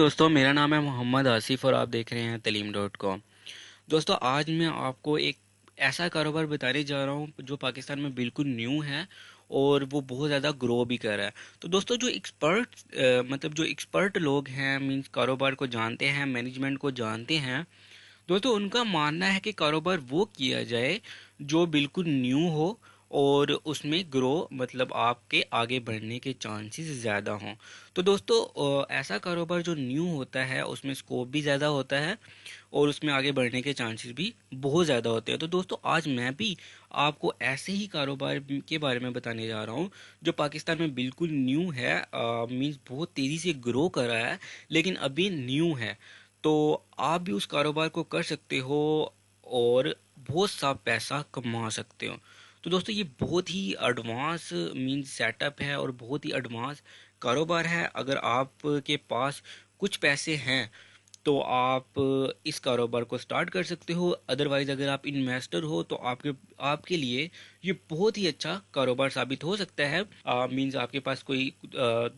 दोस्तों, मेरा नाम है मोहम्मद आसिफ और आप देख रहे हैं तलीम.com। दोस्तों, आज मैं आपको एक ऐसा कारोबार बताने जा रहा हूँ जो पाकिस्तान में बिल्कुल न्यू है और वो बहुत ज़्यादा ग्रो भी कर रहा है। तो दोस्तों, जो एक्सपर्ट लोग हैं, मींस कारोबार को जानते हैं, मैनेजमेंट को जानते हैं, दोस्तों उनका मानना है कि कारोबार वो किया जाए जो बिल्कुल न्यू हो और उसमें ग्रो मतलब आपके आगे बढ़ने के चांसेस ज़्यादा हों। तो दोस्तों, ऐसा कारोबार जो न्यू होता है उसमें स्कोप भी ज़्यादा होता है और उसमें आगे बढ़ने के चांसेस भी बहुत ज़्यादा होते हैं। तो दोस्तों, आज मैं भी आपको ऐसे ही कारोबार के बारे में बताने जा रहा हूँ जो पाकिस्तान में बिल्कुल न्यू है, मीन्स बहुत तेज़ी से ग्रो कर रहा है लेकिन अभी न्यू है। तो आप भी उस कारोबार को कर सकते हो और बहुत सा पैसा कमा सकते हो। तो दोस्तों, ये बहुत ही एडवांस मीन्स सेटअप है और बहुत ही एडवांस कारोबार है। अगर आपके पास कुछ पैसे हैं तो आप इस कारोबार को स्टार्ट कर सकते हो। अदरवाइज अगर आप इन्वेस्टर हो तो आपके आपके लिए ये बहुत ही अच्छा कारोबार साबित हो सकता है। मींस आपके पास कोई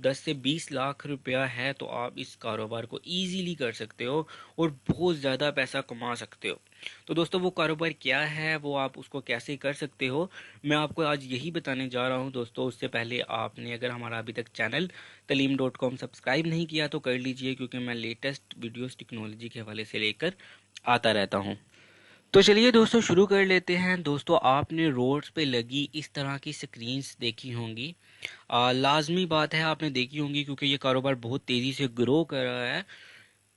10 से 20 लाख रुपया है तो आप इस कारोबार को इजीली कर सकते हो और बहुत ज़्यादा पैसा कमा सकते हो। तो दोस्तों, वो कारोबार क्या है, वो आप उसको कैसे कर सकते हो, मैं आपको आज यही बताने जा रहा हूँ। दोस्तों, उससे पहले आपने अगर हमारा अभी तक चैनल तलीम.com सब्सक्राइब नहीं किया तो कर लीजिए, क्योंकि मैं लेटेस्ट वीडियोस टेक्नोलॉजी के हवाले से लेकर आता रहता हूँ। तो चलिए दोस्तों, शुरू कर लेते हैं। दोस्तों, आपने रोड्स पे लगी इस तरह की स्क्रीन्स देखी होंगी। लाजमी बात है आपने देखी होंगी, क्योंकि ये कारोबार बहुत तेज़ी से ग्रो कर रहा है।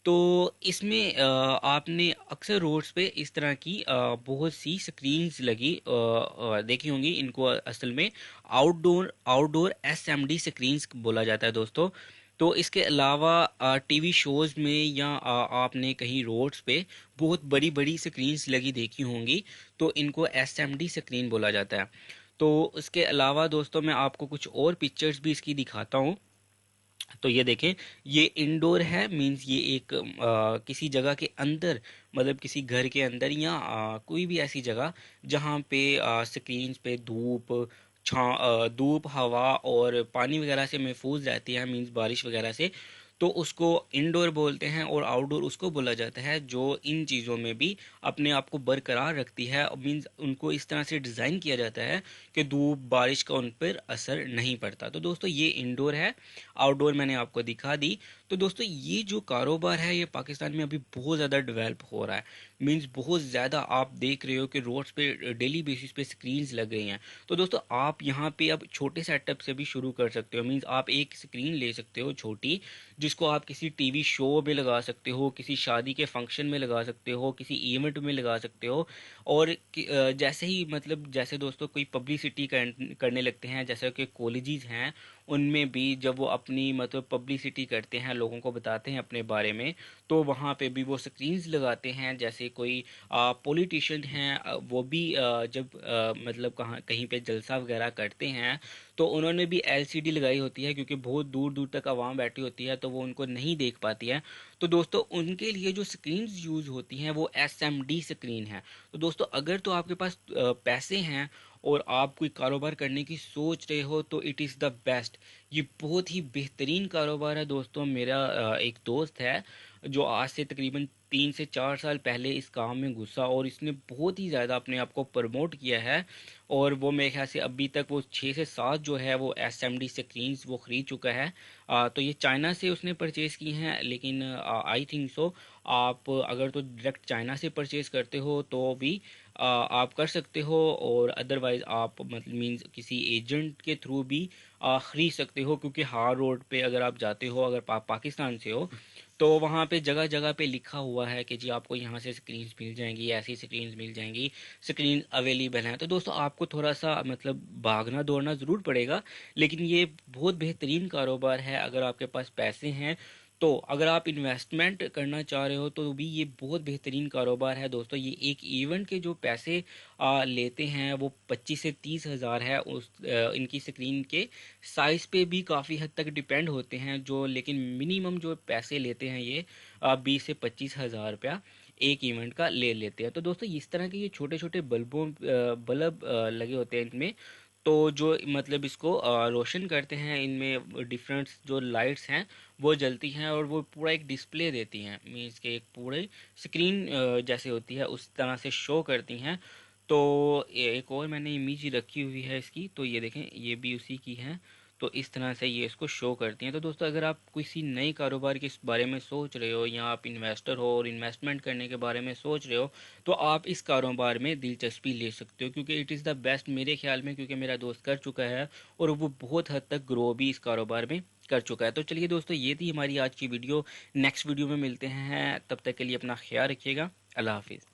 तो इसमें आपने अक्सर रोड्स पे इस तरह की बहुत सी स्क्रीन्स लगी देखी होंगी। इनको असल में आउटडोर आउटडोर एसएमडी स्क्रीन्स बोला जाता है दोस्तों। तो इसके अलावा टीवी शोज़ में या आपने कहीं रोड्स पे बहुत बड़ी बड़ी स्क्रीन्स लगी देखी होंगी, तो इनको एसएमडी स्क्रीन बोला जाता है। तो इसके अलावा दोस्तों, मैं आपको कुछ और पिक्चर्स भी इसकी दिखाता हूँ। तो ये देखें, ये इंडोर है, मींस ये एक किसी जगह के अंदर, मतलब किसी घर के अंदर या कोई भी ऐसी जगह जहाँ पे स्क्रीन पे धूप, हवा और पानी वगैरह से महफूज रहती है, मींस बारिश वगैरह से। तो उसको इंडोर बोलते हैं और आउटडोर उसको बोला जाता है जो इन चीज़ों में भी अपने आप को बरकरार रखती है। मींस उनको इस तरह से डिज़ाइन किया जाता है कि धूप बारिश का उन पर असर नहीं पड़ता। तो दोस्तों, ये इंडोर है। आउटडोर मैंने आपको दिखा दी। तो दोस्तों, ये जो कारोबार है ये पाकिस्तान में अभी बहुत ज़्यादा डेवलप हो रहा है। मींस बहुत ज़्यादा आप देख रहे हो कि रोड्स पे डेली बेसिस पे स्क्रीन्स लग गई हैं। तो दोस्तों, आप यहाँ पे अब छोटे सेटअप से भी शुरू कर सकते हो। मींस आप एक स्क्रीन ले सकते हो छोटी, जिसको आप किसी टीवी शो में लगा सकते हो, किसी शादी के फंक्शन में लगा सकते हो, किसी इवेंट में लगा सकते हो। और जैसे ही मतलब जैसे दोस्तों कोई पब्लिसिटी करने लगते हैं, जैसे कि कॉलेजेस हैं, उनमें भी जब वो अपनी मतलब पब्लिसिटी करते हैं, लोगों को बताते हैं अपने बारे में, तो वहाँ पे भी वो स्क्रीन्स लगाते हैं। जैसे कोई पॉलिटिशियन हैं, वो भी जब मतलब कहाँ कहीं पे जलसा वगैरह करते हैं तो उन्होंने भी एलसीडी लगाई होती है, क्योंकि बहुत दूर दूर तक आवाम बैठी होती है तो वो उनको नहीं देख पाती है। तो दोस्तों, उनके लिए जो स्क्रीन्स यूज़ होती हैं वो एसएमडी स्क्रीन है। तो दोस्तों, अगर तो आपके पास पैसे हैं और आप कोई कारोबार करने की सोच रहे हो तो इट इज़ द बेस्ट। ये बहुत ही बेहतरीन कारोबार है दोस्तों। मेरा एक दोस्त है जो आज से तकरीबन 3 से 4 साल पहले इस काम में घुसा और इसने बहुत ही ज़्यादा अपने आप को प्रमोट किया है। और वो मेरे ख्याल से अभी तक वो 6 से 7 जो है वो एसएमडी स्क्रीन्स वो ख़रीद चुका है। तो ये चाइना से उसने परचेज़ की हैं, लेकिन आई थिंक सो आप अगर तो डायरेक्ट चाइना से परचेज़ करते हो तो भी आप कर सकते हो, और अदरवाइज़ आप मतलब मीन्स किसी एजेंट के थ्रू भी ख़रीद सकते हो। क्योंकि हार रोड पे अगर आप जाते हो, अगर पाकिस्तान से हो, तो वहाँ पे जगह जगह पे लिखा हुआ है कि जी आपको यहाँ से स्क्रीन्स मिल जाएंगी, ऐसी स्क्रीन्स मिल जाएंगी, स्क्रीन अवेलेबल हैं। तो दोस्तों, आपको थोड़ा सा मतलब भागना दौड़ना ज़रूर पड़ेगा, लेकिन ये बहुत बेहतरीन कारोबार है अगर आपके पास पैसे हैं। तो अगर आप इन्वेस्टमेंट करना चाह रहे हो तो भी ये बहुत बेहतरीन कारोबार है दोस्तों। ये एक इवेंट के जो पैसे लेते हैं वो 25 से 30 हज़ार है। इनकी स्क्रीन के साइज़ पे भी काफ़ी हद तक डिपेंड होते हैं जो, लेकिन मिनिमम जो पैसे लेते हैं ये 20 से 25 हज़ार रुपया एक इवेंट का ले लेते हैं। तो दोस्तों, इस तरह के ये छोटे छोटे बल्ब लगे होते हैं इनमें। तो जो मतलब इसको रोशन करते हैं, इनमें डिफरेंट जो लाइट्स हैं वो जलती हैं और वो पूरा एक डिस्प्ले देती हैं, मीन्स के एक पूरे स्क्रीन जैसे होती है उस तरह से शो करती हैं। तो एक और मैंने इमेज रखी हुई है इसकी, तो ये देखें ये भी उसी की है। तो इस तरह से ये इसको शो करती हैं। तो दोस्तों अगर आप किसी नए कारोबार के इस बारे में सोच रहे हो या आप इन्वेस्टर हो और इन्वेस्टमेंट करने के बारे में सोच रहे हो, तो आप इस कारोबार में दिलचस्पी ले सकते हो, क्योंकि इट इज़ द बेस्ट मेरे ख्याल में, क्योंकि मेरा दोस्त कर चुका है और वो बहुत हद तक ग्रो भी इस कारोबार में कर चुका है। तो चलिए दोस्तों, ये थी हमारी आज की वीडियो। नेक्स्ट वीडियो में मिलते हैं, तब तक के लिए अपना ख्याल रखिएगा। अल्लाह हाफिज़।